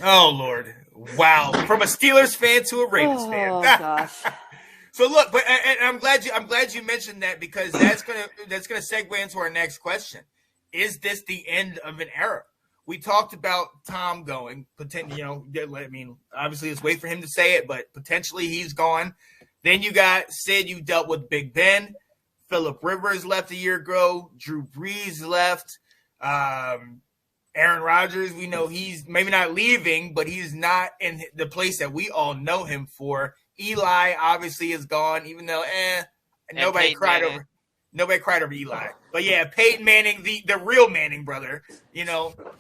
Oh Lord! Wow, from a Steelers fan to a Ravens fan. Oh gosh. So look, but and I'm glad you mentioned that because that's gonna segue into our next question. Is this the end of an era? We talked about Tom going, potentially. I mean, obviously, let's wait for him to say it, but potentially he's gone. Then you got Sid. You dealt with Big Ben. Phillip Rivers left a year ago. Drew Brees left. Aaron Rodgers, we know he's maybe not leaving, but he's not in the place that we all know him for. Eli obviously is gone, even though nobody cried over Eli. But yeah, Peyton Manning, the real Manning brother.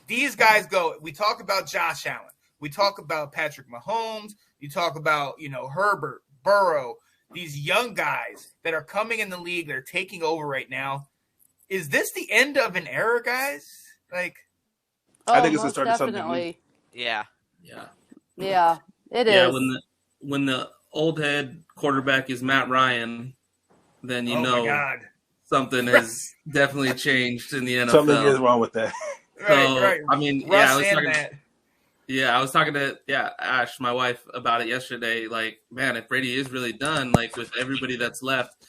These guys go. We talk about Josh Allen. We talk about Patrick Mahomes. You talk about Herbert, Burrow. These young guys that are coming in the league, they're taking over right now. Is this the end of an era, guys? I think it's the start of something new. Yeah, it is. Yeah, when the old head quarterback is Matt Ryan, then something has definitely changed in the NFL. Something is wrong with that. Right. I mean, I was talking to Ash, my wife, about it yesterday. Like, man, if Brady is really done, like with everybody that's left,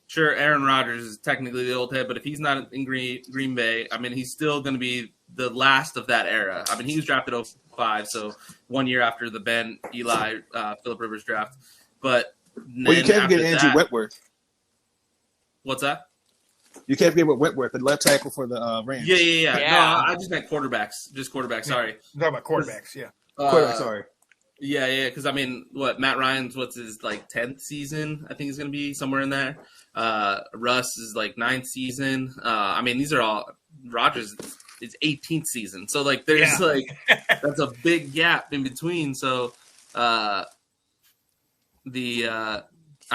sure, Aaron Rodgers is technically the old head, but if he's not in Green Bay, I mean, he's still going to be the last of that era. I mean, he was drafted 05, so 1 year after the Ben, Eli, Phillip Rivers draft. But you can't get Andrew Whitworth. What's that? You can't forget Whitworth, the left tackle for the Rams. Yeah. No, I just meant quarterbacks. Just quarterbacks. Sorry. You're talking about quarterbacks. Yeah. Quarterbacks. Sorry. Yeah. Because I mean, Matt Ryan's 10th season? I think he's going to be somewhere in there. Russ is 9th season. I mean, these are all Rodgers. It's 18th season. So there's that's a big gap in between. So I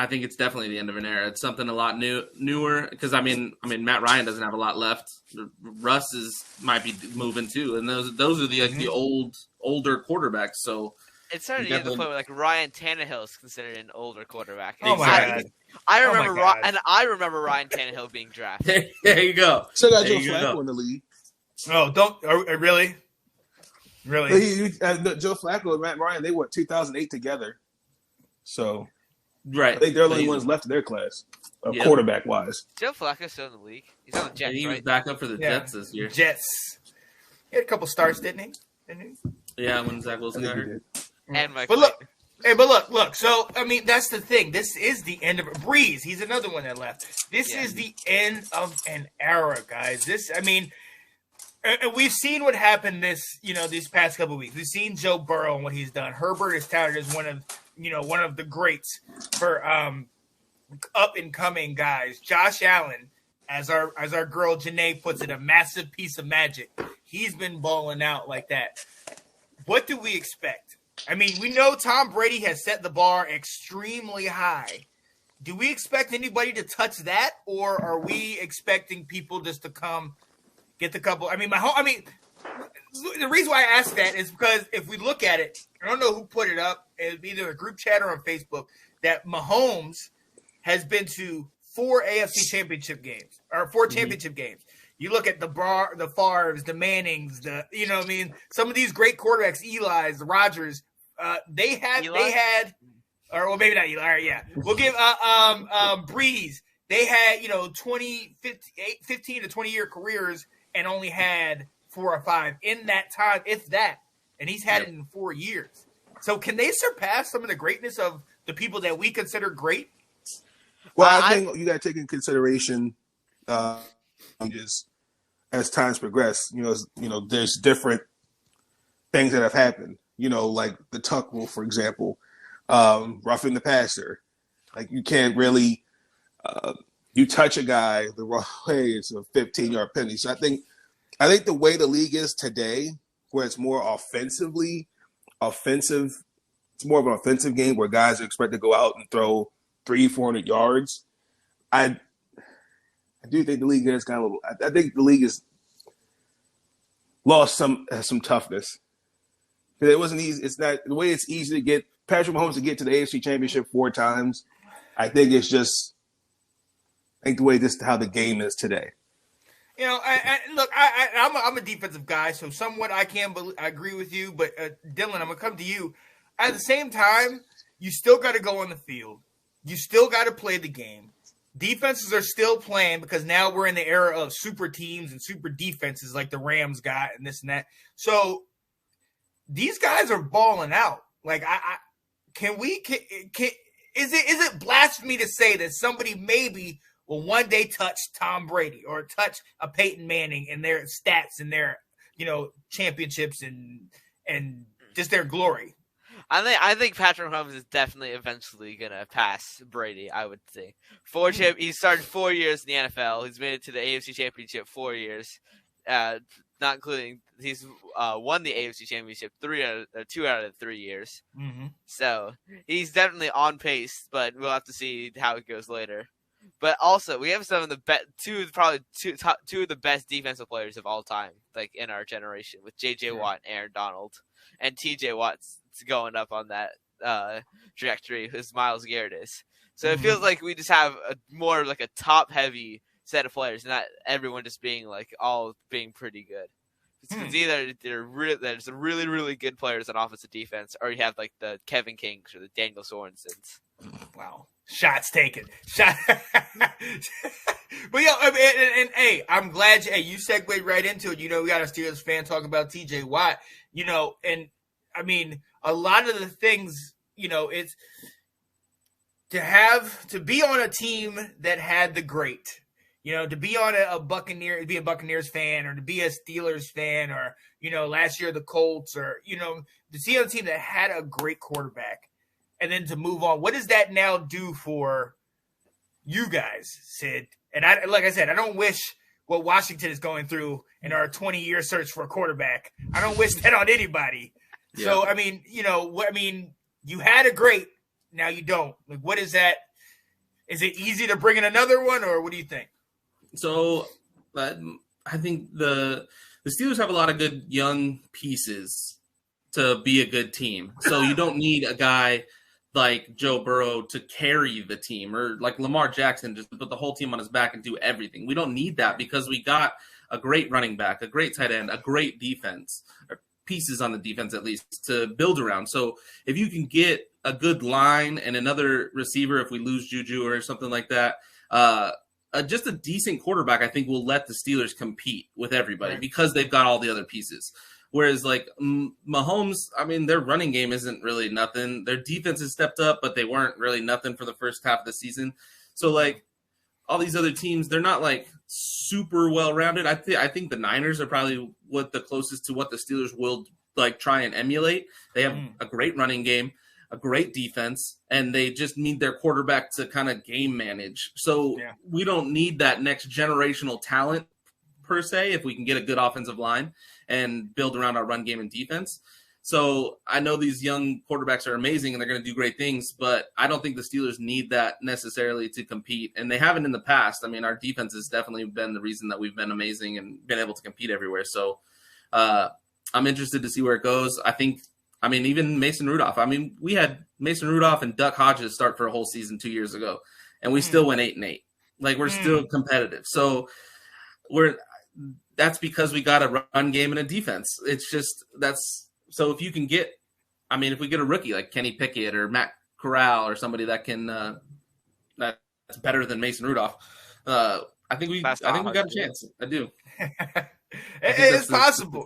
think it's definitely the end of an era. It's something a lot newer because I mean Matt Ryan doesn't have a lot left. Russ might be moving too, and those are the older quarterbacks. So it's starting to get to the point where Ryan Tannehill is considered an older quarterback. Oh my God. I remember Ryan Tannehill being drafted. There you go. Still got Joe Flacco in the league. Oh, really? Really? Joe Flacco and Matt Ryan, they were 2008 together. So, right. I think they're the only ones left in their class, quarterback wise. Joe Flacco's still in the league. He's on the Jets. And he was back up for the Jets this year. Jets. He had a couple starts, didn't he? Yeah, when Zach Wilson got hurt. And Mike. But look. So I mean, that's the thing. This is the end of Breeze. He's another one that left. This is the end of an era, guys. We've seen what happened these past couple of weeks. We've seen Joe Burrow and what he's done. Herbert is touted as one of the greats for up and coming guys. Josh Allen, as our girl Janae puts it, a massive piece of magic. He's been balling out like that. What do we expect? I mean, we know Tom Brady has set the bar extremely high. Do we expect anybody to touch that, or are we expecting people just to come get the couple? I mean, the reason why I ask that is because if we look at it, I don't know who put it up. It was either a group chat or on Facebook that Mahomes has been to 4 AFC championship games or 4 championship games. You look at the Favres, the Mannings, some of these great quarterbacks, Eli's, the Rodgers, they had, or well, maybe not Eli. All right, yeah. We'll give Breeze. They had 15 to 20 year careers and only had 4 or 5 in that time, if that. And he's had it in 4 years. So can they surpass some of the greatness of the people that we consider great? Well, I think you got to take in consideration as times progress. There's different things that have happened. Like the tuck rule, for example, roughing the passer. Like you can't really you touch a guy the wrong way, it's a 15-yard penalty. So I think the way the league is today, where it's more offensive. It's more of an offensive game where guys are expected to go out and throw 300-400 yards. I do think the league has kind of. I think the league has lost some toughness. It wasn't easy. It's not the way it's easy to get Patrick Mahomes to get to the AFC Championship 4 times. I think it's just. I think the way how the game is today. You know, I'm a defensive guy, so somewhat I agree with you. But Dylan, I'm gonna come to you. At the same time, you still got to go on the field. You still got to play the game. Defenses are still playing because now we're in the era of super teams and super defenses like the Rams got and this and that. So these guys are balling out. Like, is it blasphemy to say that somebody maybe will one day touch Tom Brady or touch a Peyton Manning and their stats and their, championships and just their glory? I think Patrick Mahomes is definitely eventually gonna pass Brady. I would say he started 4 years in the NFL. He's made it to the AFC Championship 4 years, not including he's won the AFC Championship 2 out of the 3 years. Mm-hmm. So he's definitely on pace, but we'll have to see how it goes later. But also, we have some of the two of the best defensive players of all time, like in our generation, with J.J. Watt and Aaron Donald, and T.J. Watt's going up on that trajectory as Myles Garrett is. So it feels like we just have more like a top-heavy set of players, not everyone just being all being pretty good. Because either there's really, really good players on offensive defense, or you have like the Kevin Kings or the Daniel Sorensens. Wow. Shots taken. But and hey, I'm glad you segued right into it. We got a Steelers fan talking about TJ Watt, and I mean, a lot of the things, it's to be on a team that had the great, to be on a Buccaneers fan, or to be a Steelers fan, or, last year the Colts, or, to see on a team that had a great quarterback and then to move on. What does that now do for you guys, Sid? And like I said, I don't wish what Washington is going through in our 20-year search for a quarterback. I don't wish that on anybody. Yeah. So, I mean, you had a great, now you don't. Like, what is that? Is it easy to bring in another one, or what do you think? So, I think the Steelers have a lot of good young pieces to be a good team. So you don't need a guy like Joe Burrow to carry the team, or like Lamar Jackson just to put the whole team on his back and do everything. We don't need that because we got a great running back, a great tight end, a great defense, or pieces on the defense at least to build around. So if you can get a good line and another receiver, if we lose Juju or something like that, just a decent quarterback, I think will let the Steelers compete with everybody because they've got all the other pieces. Whereas like Mahomes, I mean, their running game isn't really nothing. Their defense has stepped up, but they weren't really nothing for the first half of the season. So like all these other teams, they're not like super well-rounded. I think the Niners are probably the closest to what the Steelers will like try and emulate. They have a great running game, a great defense, and they just need their quarterback to kind of game manage. So we don't need that next generational talent per se if we can get a good offensive line and build around our run game and defense. So I know these young quarterbacks are amazing and they're going to do great things, but I don't think the Steelers need that necessarily to compete. And they haven't in the past. I mean, our defense has definitely been the reason that we've been amazing and been able to compete everywhere. So I'm interested to see where it goes. Even Mason Rudolph. I mean, we had Mason Rudolph and Duck Hodges start for a whole season 2 years ago, and we still went 8-8. Like, we're still competitive. So that's because we got a run game and a defense. It's just so if you can get, if we get a rookie like Kenny Pickett or Matt Corral or somebody that can that's better than Mason Rudolph, I think we got a chance. I do. It's possible.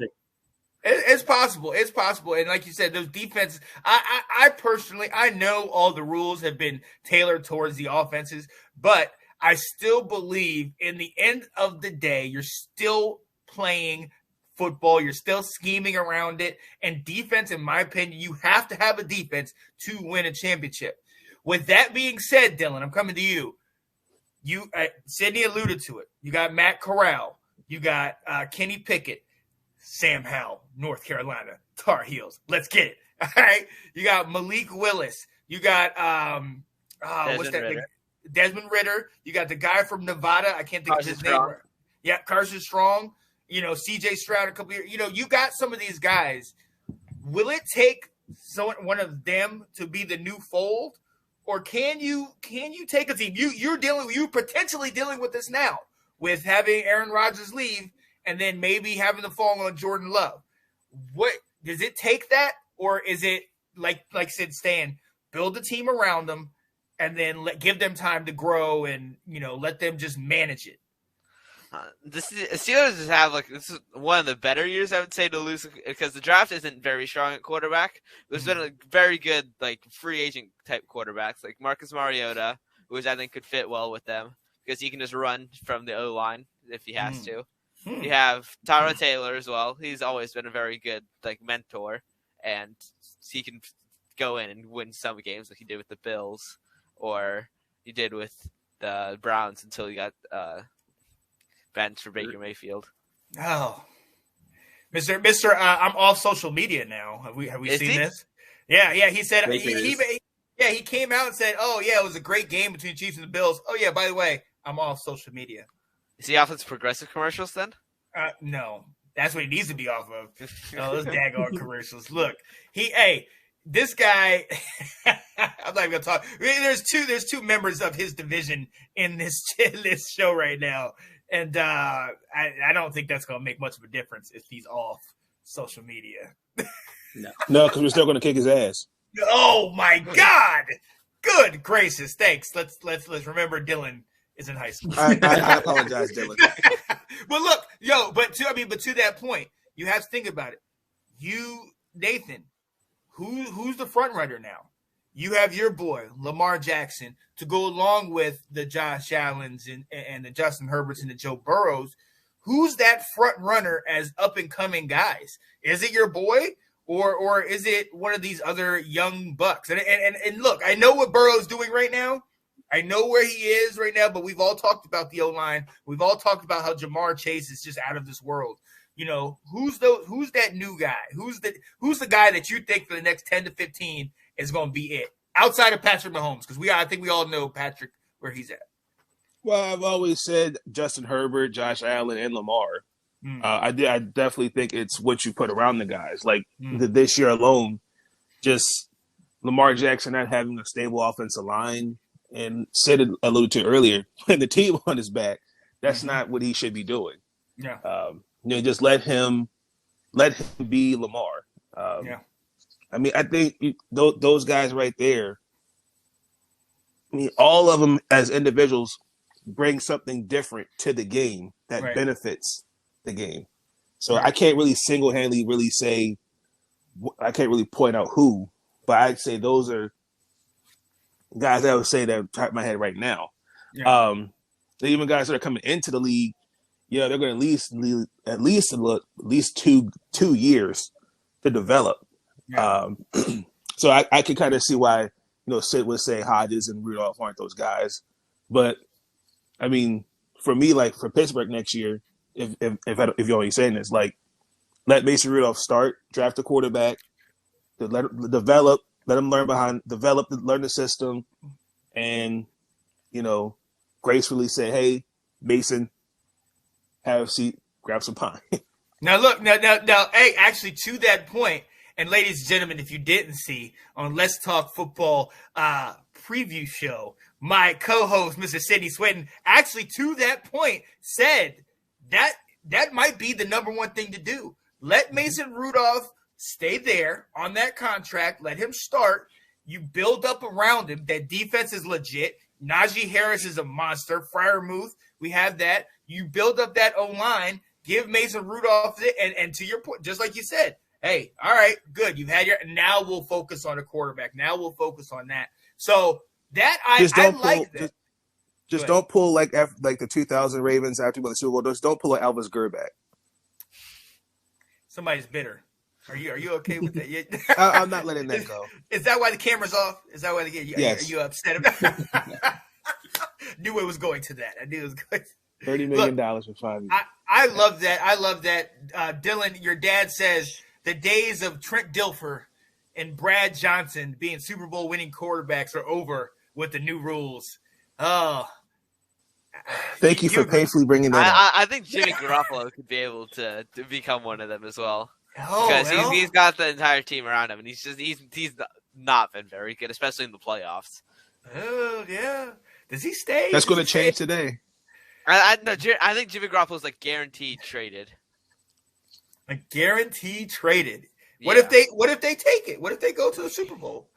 It's possible. It's possible. And like you said, those defenses, I personally, I know all the rules have been tailored towards the offenses, but I still believe in the end of the day, you're still playing football. You're still scheming around it. And defense, in my opinion, you have to have a defense to win a championship. With that being said, Dylan, I'm coming to you. Sydney alluded to it. You got Matt Corral. You got Kenny Pickett. Sam Howell, North Carolina, Tar Heels. Let's get it. All right. You got Malik Willis. You got Desmond Ritter. You got the guy from Nevada. I can't think of his name. Yeah, Carson Strong. CJ Stroud a couple years. You got some of these guys. Will it take one of them to be the new fold, or can you take a team? You're potentially dealing with this now. with having Aaron Rodgers leave and then maybe having to fall on Jordan Love. What does it take that, or is it like said Stan, build a team around them and then give them time to grow and let them just manage it? The Steelers have this is one of the better years, I would say, to lose, because the draft isn't very strong at quarterback. There's been a very good free agent type quarterbacks like Marcus Mariota, who I think could fit well with them because he can just run from the O line if he has to. You have Tyrod Taylor as well. He's always been a very good mentor, and he can go in and win some games like he did with the Bills or he did with the Browns until he got bench for Baker Mayfield. Oh, Mr. I'm off social media now. Have we seen this? Yeah. He said he came out and said, "Oh yeah, it was a great game between the Chiefs and the Bills." Oh yeah, by the way, I'm off social media. Is he off his progressive commercials then? No, that's what he needs to be off of. Those daggone commercials. Look, this guy. I'm not even gonna talk. There's two members of his division in this show right now. And I don't think that's going to make much of a difference if he's off social media. No, because we're still going to kick his ass. Oh my God! Good gracious, thanks. Let's remember Dylan is in high school. I apologize, Dylan. But look, but to that point, you have to think about it. You, Nathan, who's the front runner now? You have your boy, Lamar Jackson, to go along with the Josh Allens and the Justin Herberts and the Joe Burrows. Who's that front runner as up-and-coming guys? Is it your boy, or is it one of these other young bucks? And look, I know what Burrow's doing right now. I know where he is right now, but we've all talked about the O-line. We've all talked about how Jamar Chase is just out of this world. Who's that new guy? Who's the guy that you think for the next 10 to 15 is going to be it outside of Patrick Mahomes? Because I think we all know Patrick where he's at. Well, I've always said Justin Herbert, Josh Allen, and Lamar. I definitely think it's what you put around the guys. This year alone, just Lamar Jackson not having a stable offensive line, and Sid alluded to earlier, putting the team on his back. That's not what he should be doing. Yeah. Just let him be Lamar. I mean, I think those guys right there, all of them as individuals bring something different to the game that benefits the game. So I can't really single-handedly really say, I can't really point out who, but I'd say those are guys I would say that are top of my head right now. Yeah. Even guys that are coming into the league, they're going to at least 2 years to develop. Yeah. So I could kind of see why Sid would say Hodges and Rudolph aren't those guys, but I mean, for me, for Pittsburgh next year, if you're already saying this, let Mason Rudolph start, draft a quarterback, let him develop, let him learn learn the system, and gracefully say, "Hey, Mason, have a seat, grab some pie." Now look, hey, actually to that point. And ladies and gentlemen, if you didn't see on Let's Talk Football preview show, my co-host, Mr. Sidney Swinton, actually to that point said that might be the number one thing to do. Let Mason Rudolph stay there on that contract. Let him start. You build up around him. That defense is legit. Najee Harris is a monster. Freiermuth, we have that. You build up that O-line. Give Mason Rudolph it. And to your point, just like you said, hey, all right, good. You've had now we'll focus on a quarterback. Now we'll focus on that. So that I like that. Just don't pull like the 2000 Ravens after the Super Bowl. Just don't pull an Elvis Gerback. Somebody's bitter. Are you okay with that? I'm not letting that go. Is that why the camera's off? Is that why yes. Are you upset about it? Knew it was going to that. I knew it was going to $30 million for 5 years. I love that. I love that. Dylan, your dad says the days of Trent Dilfer and Brad Johnson being Super Bowl winning quarterbacks are over with the new rules. Oh. Thank you for painfully bringing that up. I think Jimmy Garoppolo could be able to become one of them as well. Oh, because he's got the entire team around him, and he's not been very good, especially in the playoffs. Oh, yeah. Does he stay? That's going to change today. I think Jimmy Garoppolo's like guaranteed traded. A guaranteed traded. What Yeah. if they take it? What if they go to the Super Bowl?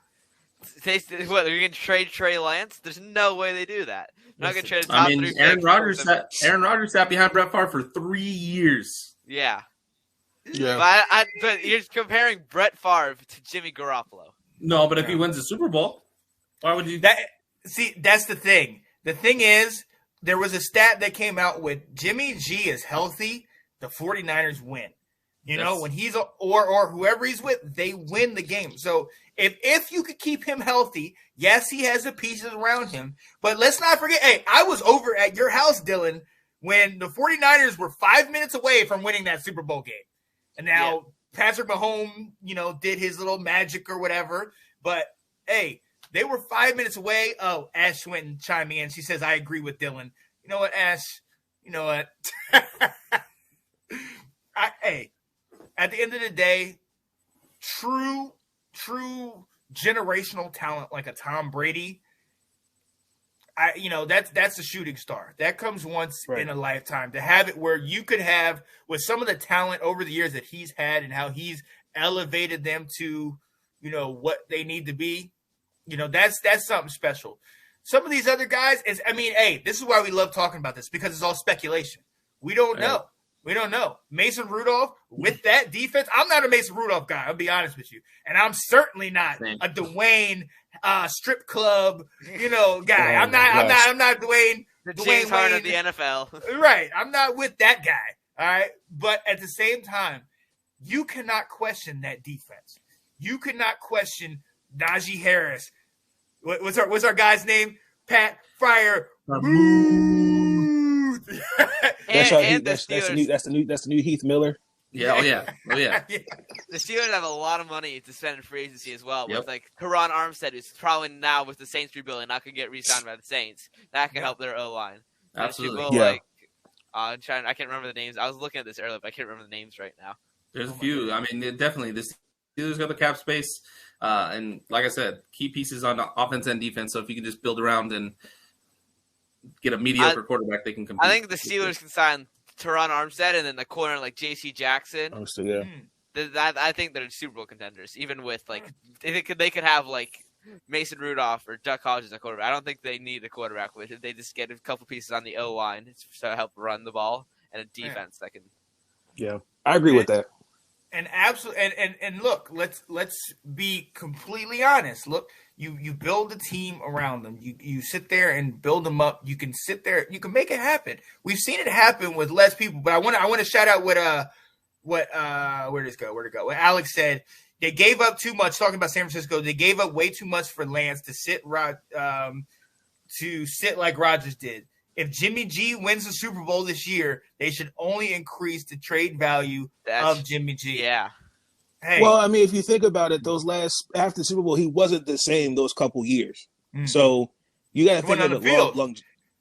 What, are you going to trade Trey Lance? There's no way they do that. They're not going to trade a top I mean, 3 pick Aaron for Rodgers them. sat behind Brett Favre for 3 years. Yeah. Yeah. But you're comparing Brett Favre to Jimmy Garoppolo. No, but if he wins the Super Bowl, why would you? That's the thing. The thing is, there was a stat that came out with Jimmy G is healthy, the 49ers win. You know, when he's or whoever he's with, they win the game. So if you could keep him healthy, yes, he has the pieces around him. But let's not forget, hey, I was over at your house, Dylan, when the 49ers were 5 minutes away from winning that Super Bowl game. And now Patrick Mahomes, did his little magic or whatever. But hey, they were 5 minutes away. Oh, Ash went and chimed in. She says, I agree with Dylan. You know what, Ash? You know what? Hey, at the end of the day, true generational talent like a Tom Brady, that's a shooting star. That comes once in a lifetime. To have it where you could have, with some of the talent over the years that he's had and how he's elevated them to, what they need to be, that's something special. Some of these other guys hey, this is why we love talking about this, because it's all speculation. We don't know. We don't know. Mason Rudolph, with that defense, I'm not a Mason Rudolph guy, I'll be honest with you. And I'm certainly not a Dwayne strip club, guy. I'm not Dwayne. The James Harden of the NFL. Right. I'm not with that guy. All right. But at the same time, you cannot question that defense. You cannot question Najee Harris. What's our guy's name? Pat Fryer. That's the new Heath Miller. Yeah, oh yeah. The Steelers have a lot of money to spend in free agency as well. With like Karan Armstead, who's probably now with the Saints rebuilding, not going to get re-signed by the Saints. That can help their O-line. Absolutely. I can't remember the names. I was looking at this earlier, but I can't remember the names right now. There's a few. I mean, definitely the Steelers got the cap space, and like I said, key pieces on offense and defense. So if you can just build around and get a mediocre quarterback, they can compete. I think the Steelers can sign Teron Armstead and then the corner like J.C. Jackson. Armstead, yeah. I think they're Super Bowl contenders. Even with they could have like Mason Rudolph or Duck Hodges as a quarterback. I don't think they need a quarterback with it. They just get a couple pieces on the O line to help run the ball and a defense that can. Yeah, I agree with that. And absolutely, and look, let's be completely honest. Look, you build a team around them. You sit there and build them up. You can sit there. You can make it happen. We've seen it happen with less people. But I want to shout out where'd it go? What Alex said. They gave up too much. Talking about San Francisco, they gave up way too much for Lance to sit like Rodgers did. If Jimmy G wins the Super Bowl this year, they should only increase the trade value of Jimmy G. Yeah. Hey. Well, I mean, if you think about it, after the Super Bowl, he wasn't the same those couple years. Mm-hmm. So you got to think of it long.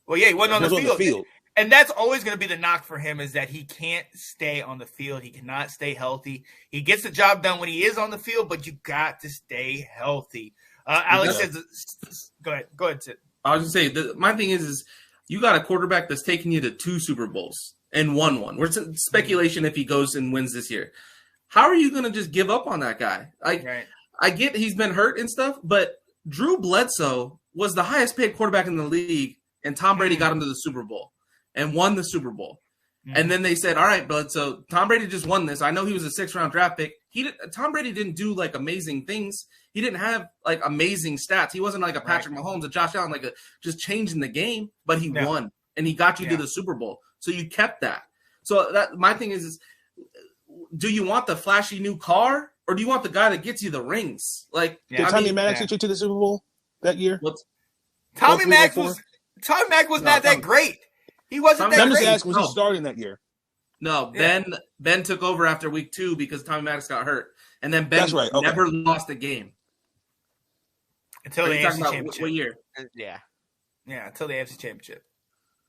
Well, yeah, he wasn't on the field. And that's always going to be the knock for him, is that he can't stay on the field. He cannot stay healthy. He gets the job done when he is on the field, but you got to stay healthy. Alex says, go ahead, Sid. I was going to say, my thing is you got a quarterback that's taken you to 2 Super Bowls and won one. We're speculation if he goes and wins this year. How are you going to just give up on that guy? I get he's been hurt and stuff, but Drew Bledsoe was the highest paid quarterback in the league, and Tom Brady got him to the Super Bowl and won the Super Bowl. And then they said, all right, Bledsoe, Tom Brady just won this. I know he was a 6th-round draft pick. Tom Brady didn't do, amazing things. He didn't have, amazing stats. He wasn't like a Patrick Mahomes, a Josh Allen, just changing the game, but he won, and he got you to the Super Bowl. So you kept that. So my thing is, do you want the flashy new car, or do you want the guy that gets you the rings? Did Tommy Maddox get you to the Super Bowl that year? Tommy Maddox was not that great. He wasn't that great. Was he starting that year? No, Ben took over after week 2 because Tommy Maddox got hurt, and then Ben never lost a game until the AFC Championship. What year? Yeah, until the AFC Championship.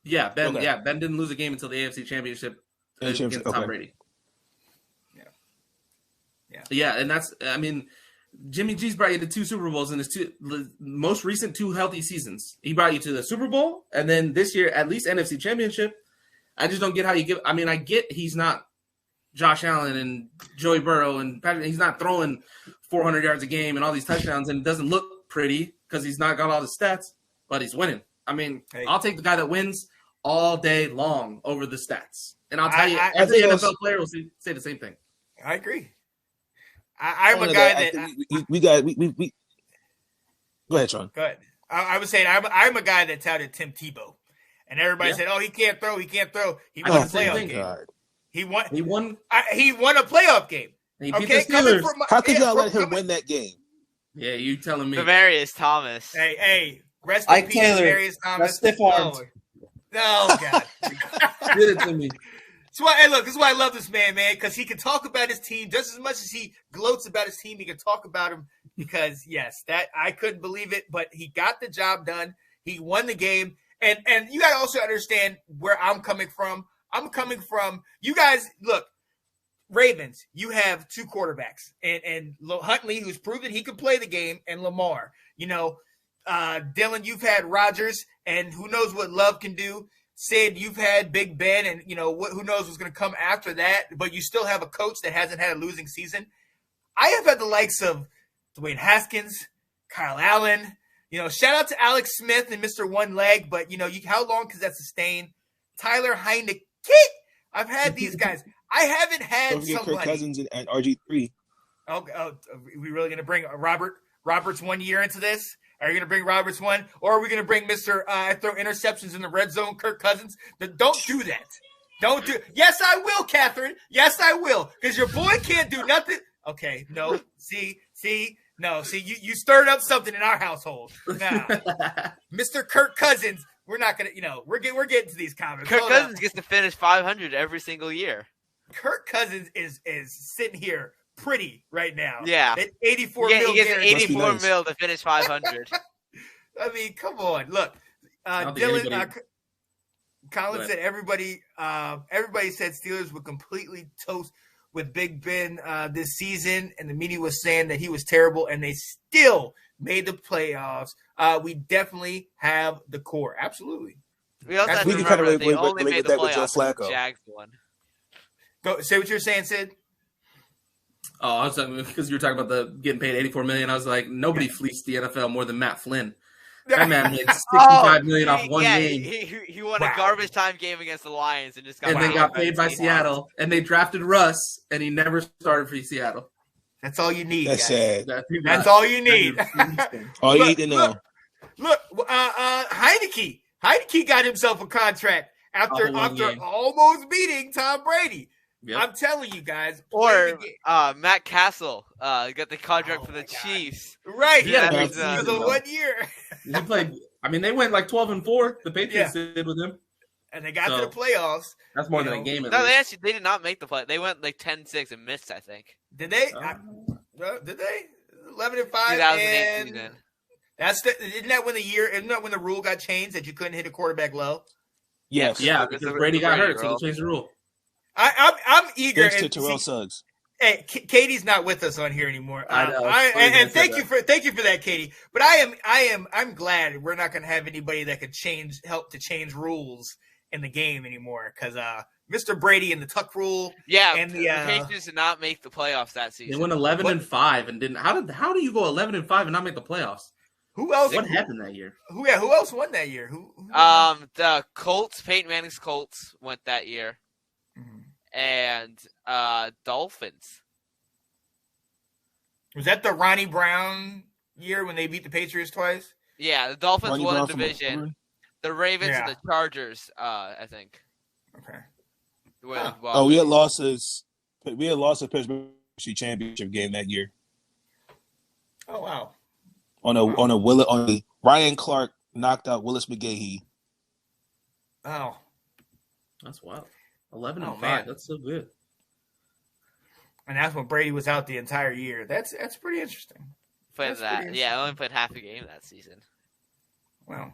Yeah, Ben. Okay. Yeah, Ben didn't lose a game until the AFC Championship against Tom Brady. Yeah, and that's. I mean, Jimmy G's brought you to 2 Super Bowls in his most recent 2 healthy seasons. He brought you to the Super Bowl, and then this year, at least NFC Championship. I just don't get how you give. I mean, I get he's not Josh Allen and Joey Burrow and Patrick. He's not throwing 400 yards a game and all these touchdowns, and it doesn't look pretty because he's not got all the stats, but he's winning. I mean, I'll take the guy that wins all day long over the stats. And I'll tell you, every NFL player will say the same thing. I agree. I'm a guy that we go ahead, Sean. Go ahead. I was saying I'm a guy that touted Tim Tebow, and everybody said, "Oh, he can't throw. He can't throw." He won a playoff game. God. He won a playoff game. He beat the Steelers. How could y'all let him win that game? Yeah, you telling me? Demarius Thomas. Hey, rest in peace, Demarius Thomas. Stiff-armed. Oh God. Did it to me. This is why I love this man, because he can talk about his team just as much as he gloats about his team. He can talk about him because, yes, that I couldn't believe it, but he got the job done. He won the game, and you got to also understand where I'm coming from. I'm coming from you guys. Look, Ravens, you have 2 quarterbacks, and Huntley, who's proven he can play the game, and Lamar. Dylan, you've had Rodgers, and who knows what Love can do. Sid, you've had Big Ben, and who knows what's going to come after that. But you still have a coach that hasn't had a losing season. I have had the likes of Dwayne Haskins, Kyle Allen. Shout out to Alex Smith and Mr. One Leg. But how long can that sustain? Tyler Heineke. I've had these guys. I haven't had somebody. Kirk Cousins and RG3. Oh, are we really going to bring Roberts 1 year into this? Are you going to bring Roberts 1? Or are we going to bring Mr. Throw interceptions in the red zone, Kirk Cousins? Don't do that. Don't do – yes, I will, Catherine. Yes, I will. Because your boy can't do nothing. Okay, no. See, you stirred up something in our household. Nah. Mr. Kirk Cousins, we're not going to – we're getting to these comments. Kirk Cousins gets to finish 500 every single year. Kirk Cousins is sitting here – pretty right now. Yeah. At 84 mil. He gets 84 mil to finish 500. I mean, come on. Look, Dylan, Colin said everybody said Steelers would completely toast with Big Ben this season, and the media was saying that he was terrible, and they still made the playoffs. We definitely have the core. Absolutely. We also have to remember they only made the playoffs with the Jags one. Go say what you're saying, Sid. Oh, I was talking because you were talking about the getting paid $84 million. I was like, nobody fleeced the NFL more than Matt Flynn. That man made $65 million off one game. He won a garbage time game against the Lions and just got paid by Seattle. And they drafted Russ, and he never started for Seattle. That's all you need. That's sad. That's all you need. All you need to know. Look, Heineke. Heineke got himself a contract after almost beating Tom Brady. Yep. I'm telling you guys. Or Matt Castle got the contract for the Chiefs. Right. Yeah, for the 1 year. He played. I mean, they went like 12-4. The Patriots did with him, and they got to the playoffs. That's more than a game. No, they did not make the play. They went like 10-6 and missed. I think. Did they? Did they? 11-5. 2008 season. Isn't that when the rule got changed that you couldn't hit a quarterback low? Yes. Yeah, because Brady got hurt, so they changed the rule. I'm eager. Thanks to Terrell Suggs. Hey, Katie's not with us on here anymore. I know. And thank you for that, Katie. But I'm glad we're not going to have anybody that could help to change rules in the game anymore. Because Mr. Brady and the Tuck rule. Yeah, and the Patriots did not make the playoffs that season. They went 11-5 and didn't. How do you go 11-5 and not make the playoffs? Who else? What happened that year? Who else won that year? Who the Colts, Peyton Manning's Colts went that year. And Dolphins. Was that the Ronnie Brown year when they beat the Patriots twice? Yeah, the Dolphins won the division. The Ravens and the Chargers, I think. Okay. We had lost a Pittsburgh championship game that year. Oh wow! On a Ryan Clark knocked out Willis McGahee. Oh, that's wild. 11-5. That's so good. And that's when Brady was out the entire year. That's pretty interesting. I only played half a game that season. Wow.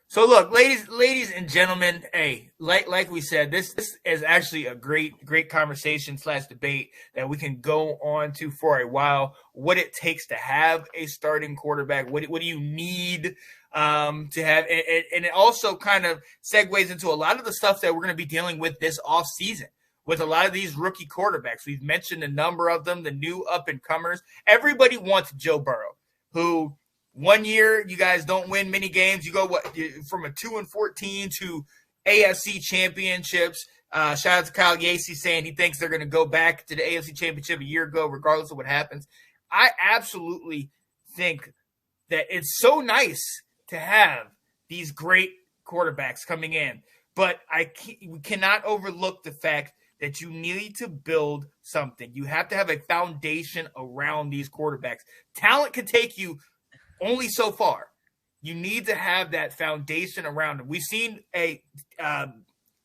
So look, ladies and gentlemen, hey, like we said, this is actually a great conversation / debate that we can go on to for a while. What it takes to have a starting quarterback? What do you need to have? And it also kind of segues into a lot of the stuff that we're going to be dealing with this off season with a lot of these rookie quarterbacks. We've mentioned a number of them, the new up and comers. Everybody wants Joe Burrow, who. 1 year, you guys don't win many games. You go from a 2-14 to AFC championships. Shout out to Kyle Yacy saying he thinks they're going to go back to the AFC championship a year ago, regardless of what happens. I absolutely think that it's so nice to have these great quarterbacks coming in, but we cannot overlook the fact that you need to build something. You have to have a foundation around these quarterbacks. Talent can take you only so far. You need to have that foundation around them. We've seen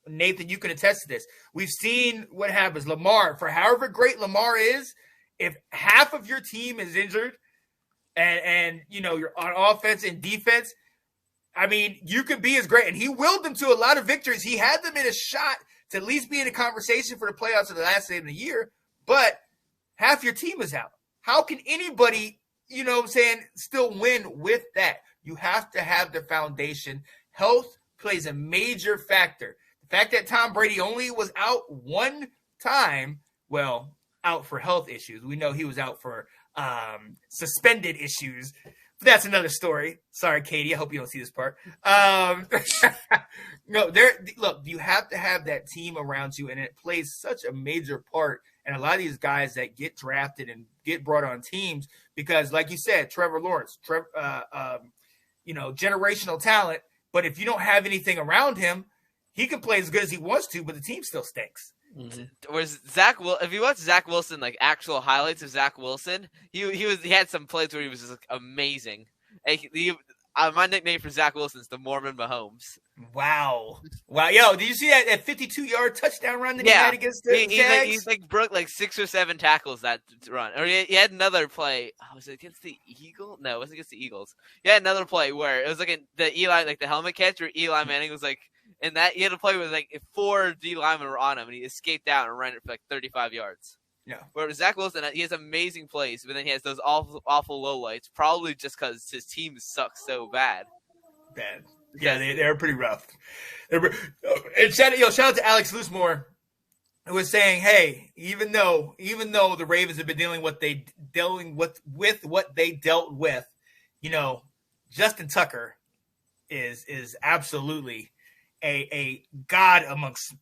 Nathan, you can attest to this. We've seen what happens. Lamar, for however great Lamar is, if half of your team is injured and you're on offense and defense, I mean, you could be as great. And he willed them to a lot of victories. He had them in a shot to at least be in a conversation for the playoffs of the last game of the year, but half your team is out. How can anybody still win with that? You have to have the foundation. Health plays a major factor. The fact that Tom Brady only was out one time, well, out for health issues. We know he was out for suspended issues. But that's another story. Sorry, Katie. I hope you don't see this part. Look, you have to have that team around you, and it plays such a major part. And a lot of these guys that get drafted and get brought on teams because, like you said, Trevor Lawrence, generational talent. But if you don't have anything around him, he can play as good as he wants to, but the team still stinks. Mm-hmm. Whereas if you watch Zach Wilson, like actual highlights of Zach Wilson, he had some plays where he was just like, amazing. My nickname for Zach Wilson is the Mormon Mahomes. Wow. Yo, did you see that 52-yard touchdown run that he had against the Jags? He broke like 6 or 7 tackles that run. Or he had another play. Oh, was it against the Eagles? No, it wasn't against the Eagles. He had another play where it was like the helmet catch where Eli Manning was like, and that he had a play with like 4 D linemen were on him, and he escaped out and ran it for like 35 yards. Yeah. Whereas Zach Wilson, he has amazing plays, but then he has those awful lowlights, probably just because his team sucks so bad. Yeah, they're pretty rough. And shout out to Alex Loosemore, who was saying, hey, even though the Ravens have been dealing with what they dealt with, Justin Tucker is absolutely a god amongst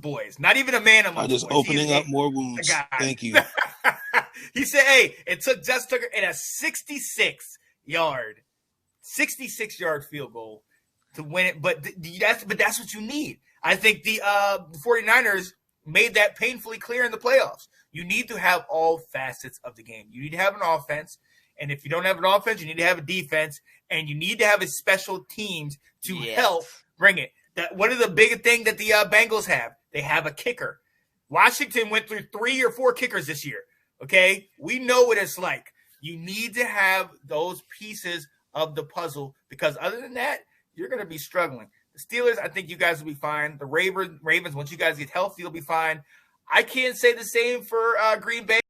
boys. Not even a man amongst boys. Just opening up more wounds. Thank you. He said, hey, it took Justin Tucker in a 66-yard field goal to win it. But that's what you need. I think the 49ers made that painfully clear in the playoffs. You need to have all facets of the game. You need to have an offense. And if you don't have an offense, you need to have a defense. And you need to have a special teams to help bring it. What are the big thing that the Bengals have? They have a kicker. Washington went through 3 or 4 kickers this year. Okay? We know what it's like. You need to have those pieces of the puzzle because other than that, you're going to be struggling. The Steelers, I think you guys will be fine. The Ravens, once you guys get healthy, you'll be fine. I can't say the same for Green Bay.